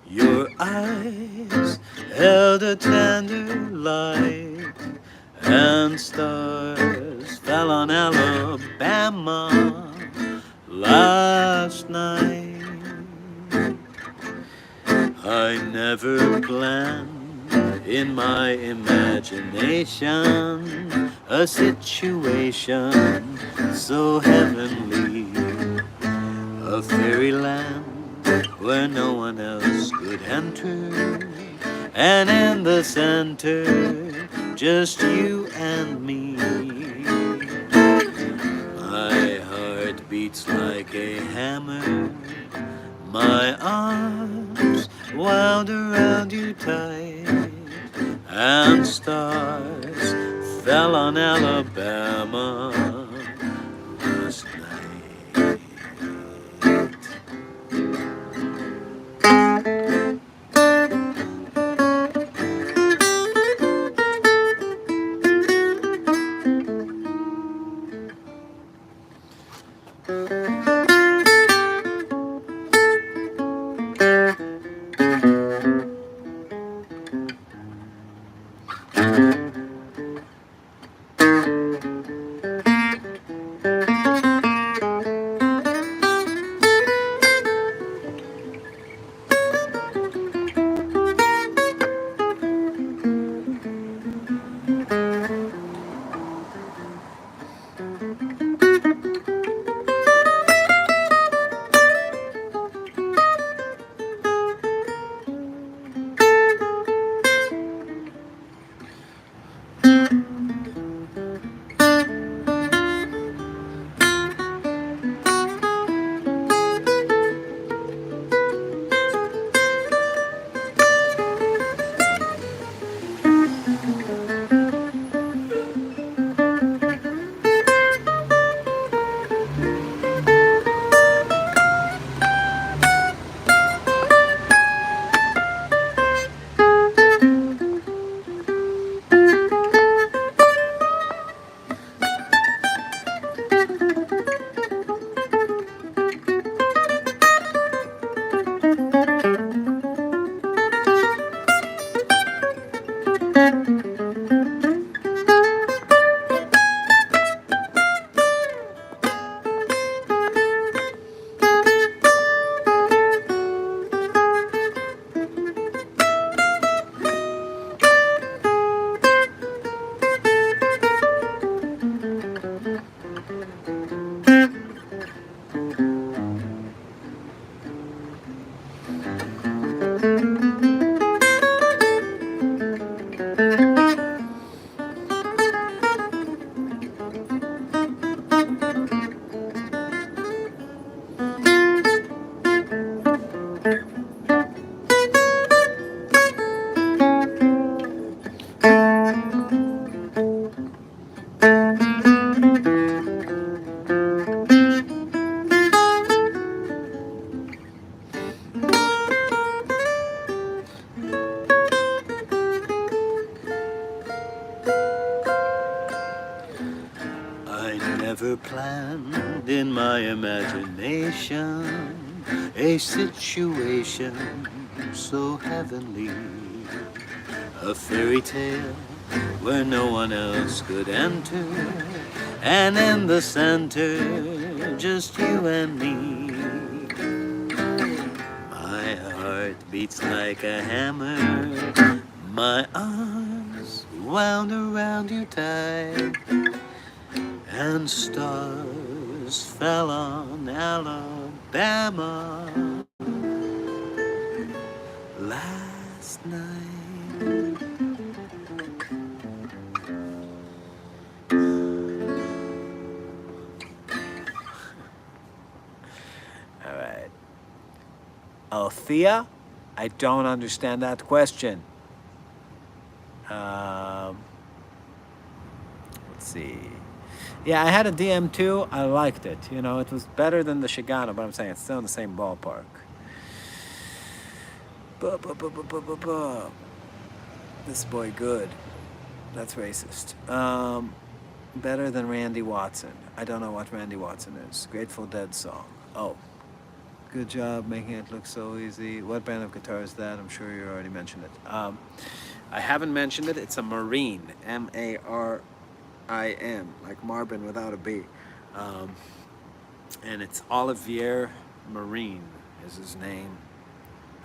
Your eyes held a tender light, and stars fell on Alabama last night. I never planned in my imagination a situation so heavenly, a fairyland where no one else could enter, and in the center, just you and me. My heart beats like a hammer, my arms wound around you tight, and stars fell on Alabama last night. I never planned in my imagination a situation so heavenly, a fairy tale where no one else could enter, and in the center, just you and me. My heart beats like a hammer, my arms wound around you tight, and stars fell on Alabama last night. All right. Althea, I don't understand that question. Let's see. Yeah, I had a DM too. I liked it. You know, it was better than the Shigano, but I'm saying it's still in the same ballpark. This boy good. That's racist. Better than Randy Watson. I don't know what Randy Watson is. Grateful Dead song. Oh. Good job making it look so easy. What brand of guitar is that? I'm sure you already mentioned it. I haven't mentioned it. It's a Marine. M-A-R-I-N, like Marvin without a B. And it's Olivier Marine is his name.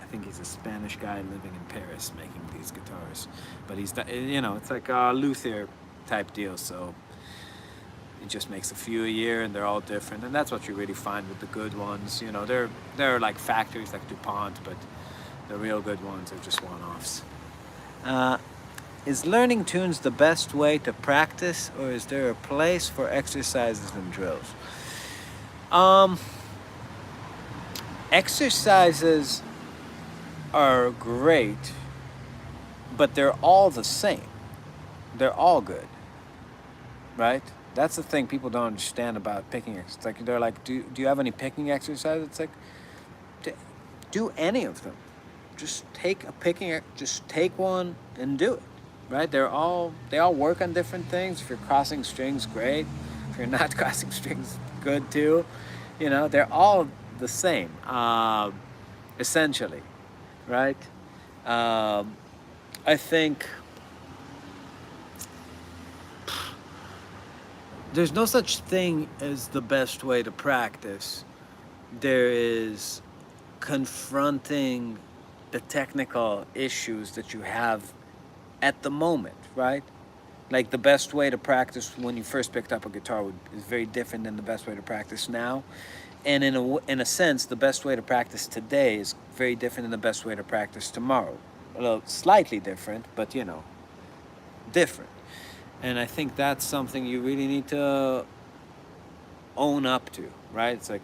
I think he's a Spanish guy living in Paris making these guitars. But he's, you know, it's like a luthier type deal, so he just makes a few a year and they're all different. And that's what you really find with the good ones. You know, they're like factories like DuPont, but the real good ones are just one-offs. Is learning tunes the best way to practice, or is there a place for exercises and drills? Exercises are great, but they're all the same. They're all good, right? That's the thing people don't understand about picking exercises. Like they're like, do you have any picking exercises? It's like, do any of them. Just take one and do it, right? They all work on different things. If you're crossing strings, great. If you're not crossing strings, good too. You know, they're all the same, essentially, right? I think there's no such thing as the best way to practice. There is confronting the technical issues that you have at the moment, right? Like the best way to practice when you first picked up a guitar is very different than the best way to practice now. And in a sense, the best way to practice today is very different than the best way to practice tomorrow. A little slightly different, but you know, different. And I think that's something you really need to own up to, right? It's like,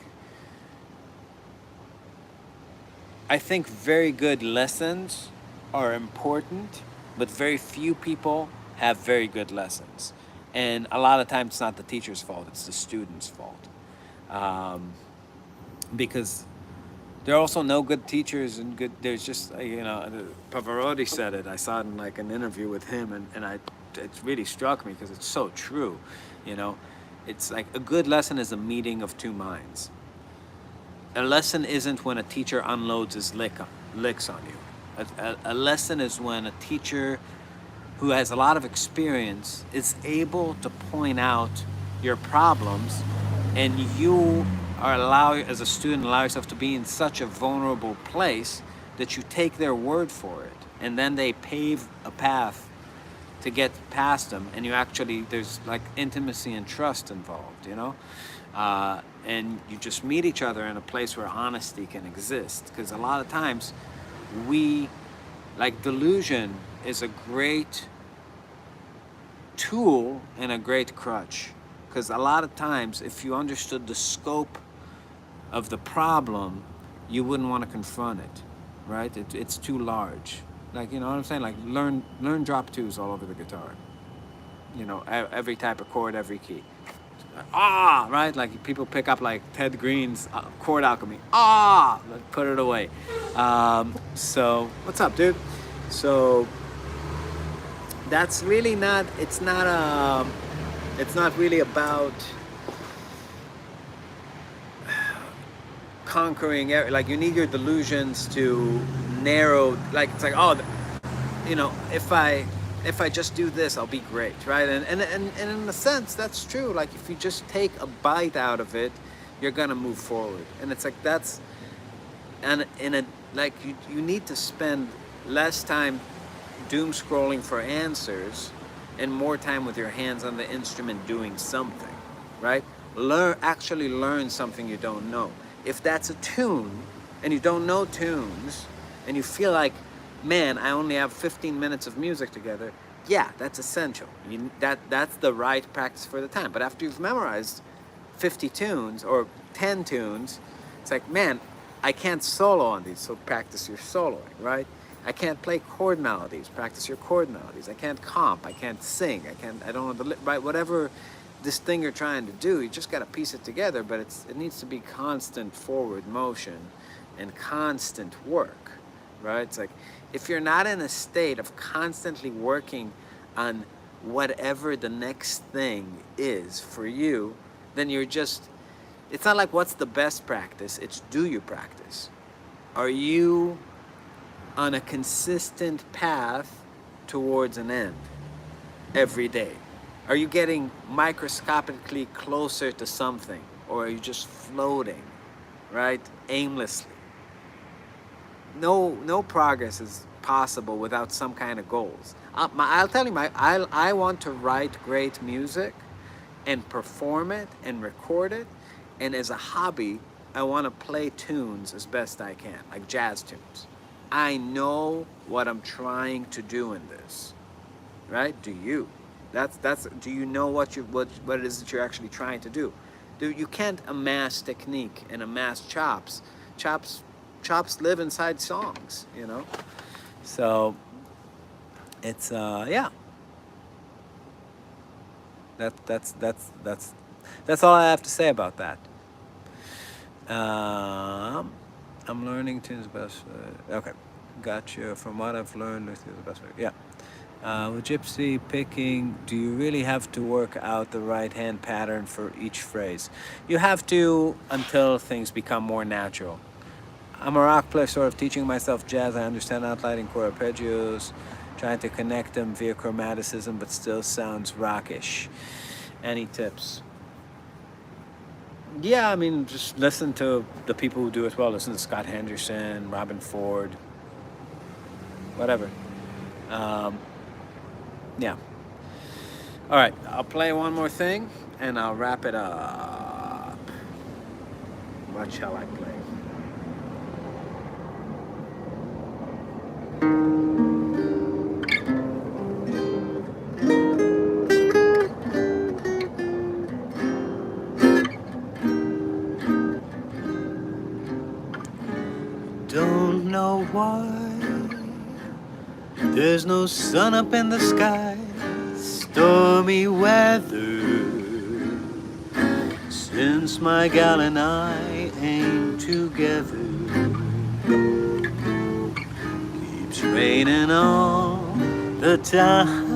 I think very good lessons are important, but very few people have very good lessons. And a lot of times it's not the teacher's fault, it's the student's fault. Because there are also no good teachers and there's just, you know, Pavarotti said it. I saw it in like an interview with him and it really struck me because it's so true, you know. It's like a good lesson is a meeting of two minds. A lesson isn't when a teacher unloads his licks on you. A lesson is when a teacher who has a lot of experience is able to point out your problems, and you are as a student, allow yourself to be in such a vulnerable place that you take their word for it, and then they pave a path to get past them, and you actually, there's like intimacy and trust involved, you know? And you just meet each other in a place where honesty can exist, because a lot of times delusion is a great tool and a great crutch, because a lot of times if you understood the scope of the problem, you wouldn't want to confront it, right? It's too large. Like, you know what I'm saying? Like, learn drop twos all over the guitar. You know, every type of chord, every key. Right? Like, people pick up like Ted Green's chord alchemy. Like, put it away. So, what's up, dude? So, that's really not. It's not really about conquering. Like, you need your delusions to narrow. Like, it's like, you know, if I just do this, I'll be great, right? And in a sense, that's true. Like, if you just take a bite out of it, you're gonna move forward. And it's like, that's, and you need to spend less time doom scrolling for answers and more time with your hands on the instrument doing something, right? Actually learn something you don't know. If that's a tune and you don't know tunes and you feel like, man, I only have 15 minutes of music together, yeah, that's essential. That's the right practice for the time. But after you've memorized 50 tunes or 10 tunes, it's like, man, I can't solo on these, so practice your soloing, right? I can't play chord melodies, practice your chord melodies. I can't comp, I can't sing, I don't know right? Whatever this thing you're trying to do, you just got to piece it together, but it needs to be constant forward motion and constant work, right? It's like, if you're not in a state of constantly working on whatever the next thing is for you, then it's not like what's the best practice, it's do you practice? Are you on a consistent path towards an end every day? Are you getting microscopically closer to something, or are you just floating, right, aimlessly? No progress is possible without some kind of goals. I'll tell you, I want to write great music and perform it and record it, and as a hobby, I want to play tunes as best I can, like jazz tunes. I know what I'm trying to do in this, right? Do you? Do you know what it is that you're actually trying to do? You can't amass technique and amass chops. Chops live inside songs, you know? So it's yeah. That's all I have to say about that. I'm learning tunes best. Okay, gotcha. From what I've learned, this is the best way. Yeah. With gypsy picking, do you really have to work out the right hand pattern for each phrase? You have to until things become more natural. I'm a rock player, sort of teaching myself jazz. I understand outlining chord arpeggios, trying to connect them via chromaticism, but still sounds rockish. Any tips? Yeah, I mean, just listen to the people who do it well. Listen to Scott Henderson, Robin Ford, whatever. Yeah. All right, I'll play one more thing, and I'll wrap it up. What shall I play? Don't know why there's no sun up in the sky, stormy weather, since my gal and I ain't together. Keeps raining all the time.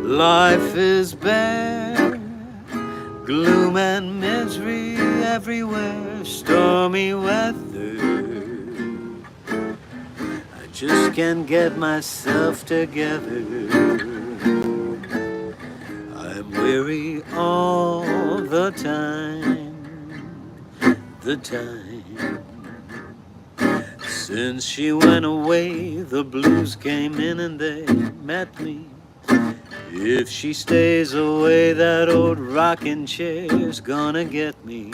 Life is bare, gloom and misery everywhere, stormy weather. I just can't get myself together. I'm weary all the time, the time. Since she went away, the blues came in and they met me. If she stays away, that old rocking chair's gonna get me.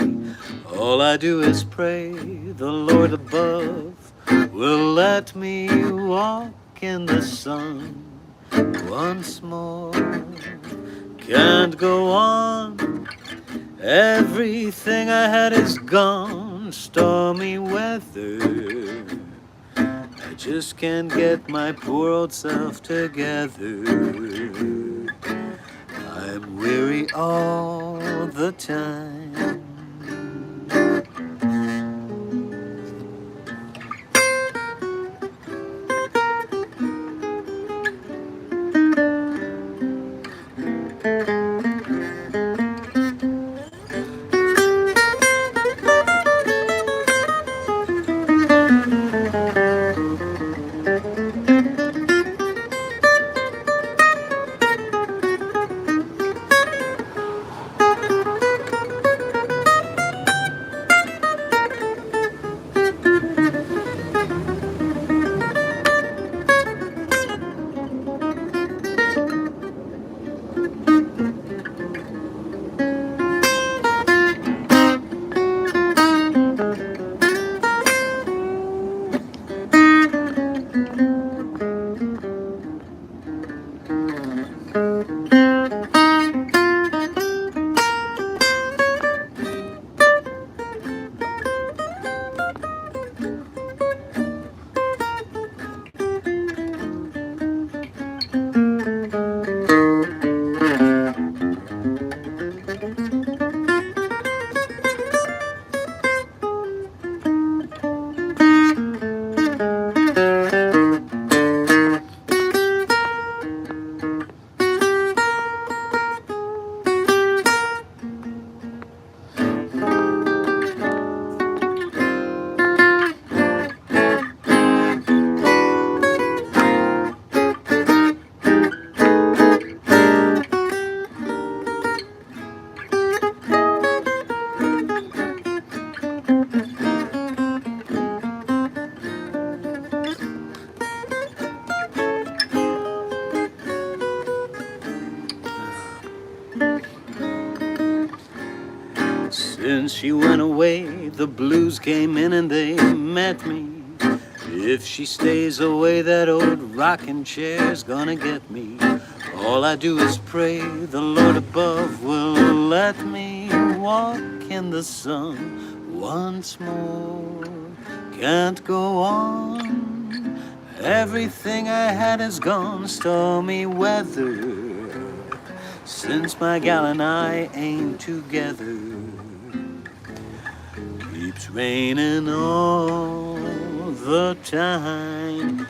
All I do is pray the Lord above will let me walk in the sun once more. Can't go on, everything I had is gone. Stormy weather, I just can't get my poor old self together. I'm weary all the time. Since she went away, the blues came in and they met me. If she stays away, that old rocking chair's gonna get me. All I do is pray the Lord above will let me walk in the sun once more. Can't go on, everything I had is gone. Stormy weather, since my gal and I ain't together. Keeps raining all the time.